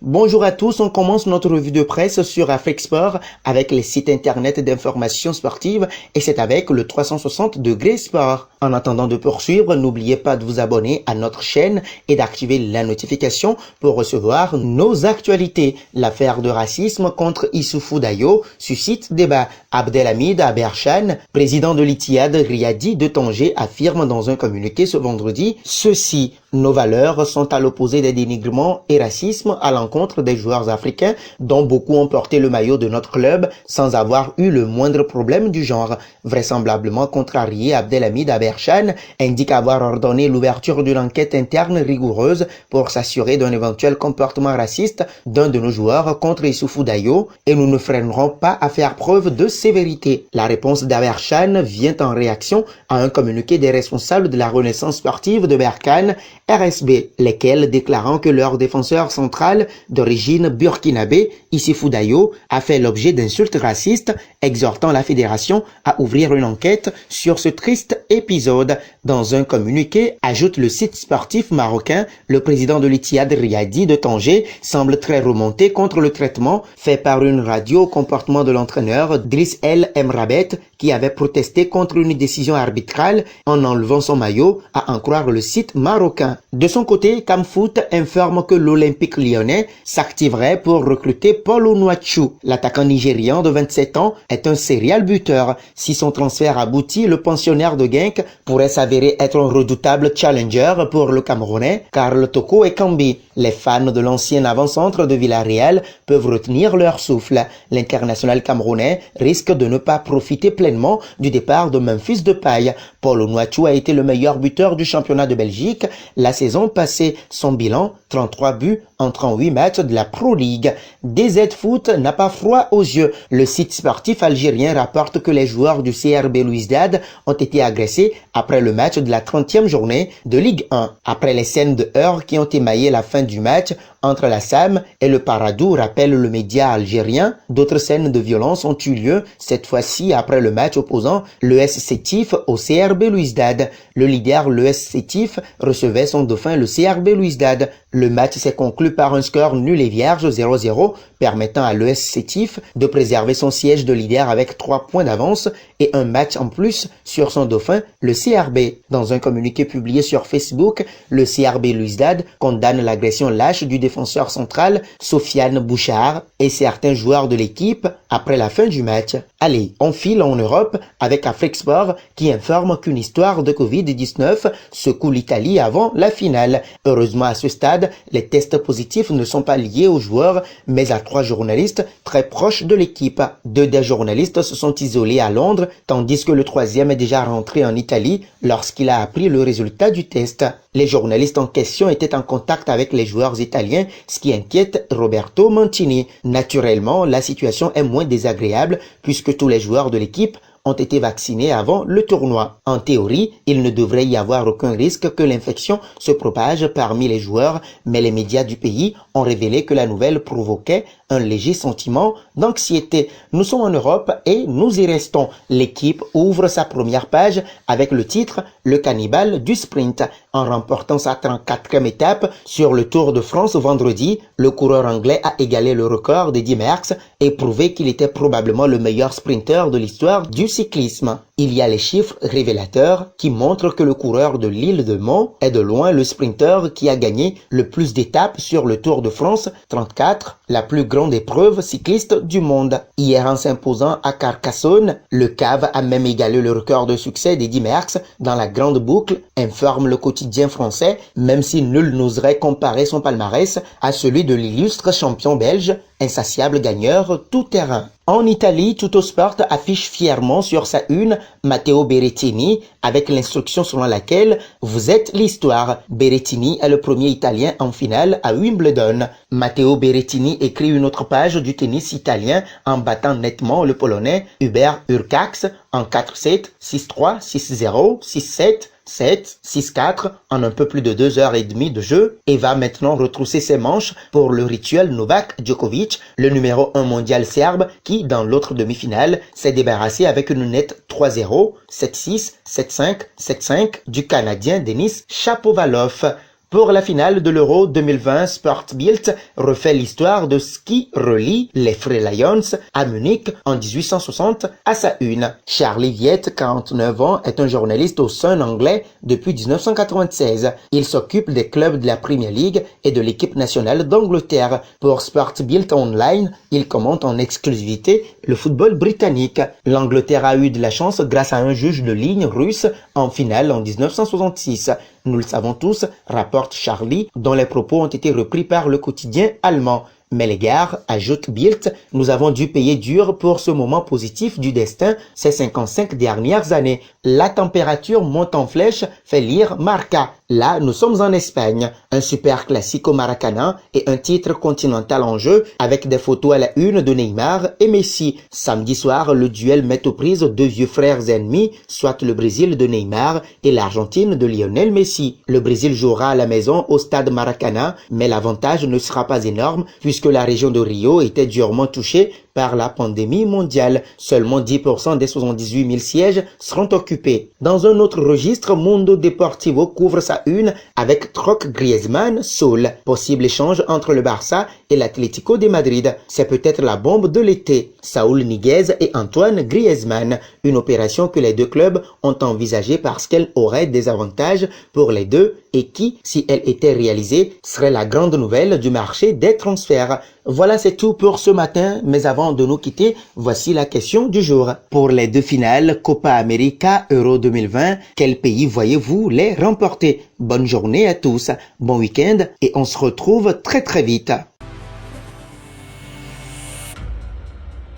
Bonjour à tous, on commence notre revue de presse sur Afrique-Sport avec les sites internet d'information sportive et c'est avec le 360 degrés sport. En attendant de poursuivre, n'oubliez pas de vous abonner à notre chaîne et d'activer la notification pour recevoir nos actualités. L'affaire de racisme contre Issoufou Dayo suscite débat. Abdelhamid Aberchan, président de l'Ittihad Riyadi de Tanger, affirme dans un communiqué ce vendredi ceci: nos valeurs sont à l'opposé des dénigrements et racisme à l'encontre des joueurs africains dont beaucoup ont porté le maillot de notre club sans avoir eu le moindre problème du genre. Vraisemblablement contrarié, Abdelhamid Aberchan indique avoir ordonné l'ouverture d'une enquête interne rigoureuse pour s'assurer d'un éventuel comportement raciste d'un de nos joueurs contre Issoufou Dayo et nous ne freinerons pas à faire preuve de sévérité. La réponse d'Aberchan vient en réaction à un communiqué des responsables de la Renaissance sportive de Berkane, RSB, lesquels déclarant que leur défenseur central d'origine burkinabé, Issoufou Dayo, a fait l'objet d'insultes racistes, exhortant la fédération à ouvrir une enquête sur ce triste épisode. Dans un communiqué, ajoute le site sportif marocain, le président de l'Ittihad Riyadi de Tanger semble très remonté contre le traitement fait par une radio au comportement de l'entraîneur Driss El Emrabet qui avait protesté contre une décision arbitrale en enlevant son maillot, à en croire le site marocain. De son côté, Camfoot informe que l'Olympique lyonnais s'activerait pour recruter Paul Onuachu. L'attaquant nigérian de 27 ans est un serial buteur. Si son transfert aboutit, le pensionnaire de Genk pourrait s'avérer être un redoutable challenger pour le Camerounais Karl Toko Ekambi. Les fans de l'ancien avant-centre de Villarreal peuvent retenir leur souffle. L'international camerounais risque de ne pas profiter pleinement du départ de Memphis Depay. Paul Onuachu a été le meilleur buteur du championnat de Belgique la saison passée. Son bilan, 33 buts en 38 matchs de la Pro League. DZ Foot n'a pas froid aux yeux. Le site sportif algérien rapporte que les joueurs du CRB Louizdad ont été agressés après le match de la 30e journée de Ligue 1. Après les scènes de heurts qui ont émaillé la fin du match entre la SAM et le Paradou, rappelle le média algérien, d'autres scènes de violence ont eu lieu, cette fois-ci après le match opposant l'ES Sétif au CRB Louizdad. Le leader, l'ES Sétif, recevait son dauphin, le CRB Louizdad. Le match s'est conclu par un score nul et vierge 0-0, permettant à l'ES Sétif de préserver son siège de leader avec 3 points d'avance et un match en plus sur son dauphin, le CRB. Dans un communiqué publié sur Facebook, le CRB Louizdad condamne l'agression lâche du défenseur central, Sofiane Bouchard, et certains joueurs de l'équipe après la fin du match. Allez, on file en Europe avec Afrique Sport qui informe qu'une histoire de Covid-19 secoue l'Italie avant la finale. Heureusement à ce stade, les tests positifs ne sont pas liés aux joueurs, mais à 3 journalistes très proches de l'équipe. 2 des journalistes se sont isolés à Londres, tandis que le 3e est déjà rentré en Italie lorsqu'il a appris le résultat du test. Les journalistes en question étaient en contact avec les joueurs italiens, ce qui inquiète Roberto Mancini. Naturellement, la situation est moins désagréable puisque tous les joueurs de l'équipe ont été vaccinés avant le tournoi. En théorie, il ne devrait y avoir aucun risque que l'infection se propage parmi les joueurs, mais les médias du pays ont révélé que la nouvelle provoquait un léger sentiment d'anxiété. Nous sommes en Europe et nous y restons. L'équipe ouvre sa première page avec le titre « Le cannibale du sprint ». En remportant sa 34e étape sur le Tour de France vendredi, le coureur anglais a égalé le record d'Eddy Merckx et prouvé qu'il était probablement le meilleur sprinter de l'histoire du cyclisme. Il y a les chiffres révélateurs qui montrent que le coureur de l'Île de Mont est de loin le sprinter qui a gagné le plus d'étapes sur le Tour de France, 34, la plus grande épreuve cycliste du monde. Hier, en s'imposant à Carcassonne, le Cave a même égalé le record de succès d'Eddy Merckx dans la grande boucle, informe le quotidien français, même si nul n'oserait comparer son palmarès à celui de l'illustre champion belge, insatiable gagneur tout-terrain. En Italie, Tuttosport affiche fièrement sur sa une Matteo Berrettini avec l'instruction selon laquelle « Vous êtes l'histoire ». Berrettini est le premier Italien en finale à Wimbledon. Matteo Berrettini écrit une autre page du tennis italien en battant nettement le Polonais Hubert Hurkacz en 4-7, 6-3, 6-0, 6-7, 7, 6-4 en un peu plus de 2h30 de jeu et va maintenant retrousser ses manches pour le rituel Novak Djokovic, le numéro 1 mondial serbe qui, dans l'autre demi-finale, s'est débarrassé avec une nette 3-0, 7-6, 7-5, 7-5 du Canadien Denis Shapovalov. Pour la finale de l'Euro 2020, Sport Bild refait l'histoire de ce qui relie les Free Lions à Munich en 1860 à sa une. Charlie Viette, 49 ans, est un journaliste au Sun anglais depuis 1996. Il s'occupe des clubs de la Premier League et de l'équipe nationale d'Angleterre. Pour Sport Bild Online, il commente en exclusivité le football britannique. L'Angleterre a eu de la chance grâce à un juge de ligne russe en finale en 1966. Nous le savons tous, rapporte Charlie, dont les propos ont été repris par le quotidien allemand. Mais les gars, ajoute Bild, nous avons dû payer dur pour ce moment positif du destin ces 55 dernières années. La température monte en flèche, fait lire Marca. Là, nous sommes en Espagne. Un super classique au Maracanã et un titre continental en jeu avec des photos à la une de Neymar et Messi. Samedi soir, le duel met aux prises deux vieux frères ennemis, soit le Brésil de Neymar et l'Argentine de Lionel Messi. Le Brésil jouera à la maison au stade Maracanã, mais l'avantage ne sera pas énorme puisque la région de Rio était durement touchée par la pandémie mondiale. Seulement 10% des 78 000 sièges seront occupés. Dans un autre registre, Mundo Deportivo couvre sa une avec Troc Griezmann-Saul. Possible échange entre le Barça et l'Atlético de Madrid. C'est peut-être la bombe de l'été. Saúl Ñíguez et Antoine Griezmann. Une opération que les deux clubs ont envisagée parce qu'elle aurait des avantages pour les deux et qui, si elle était réalisée, serait la grande nouvelle du marché des transferts. Voilà, c'est tout pour ce matin, mais avant de nous quitter, voici la question du jour. Pour les deux finales Copa América Euro 2020, quel pays voyez-vous les remporter? Bonne journée à tous, bon week-end et on se retrouve très vite.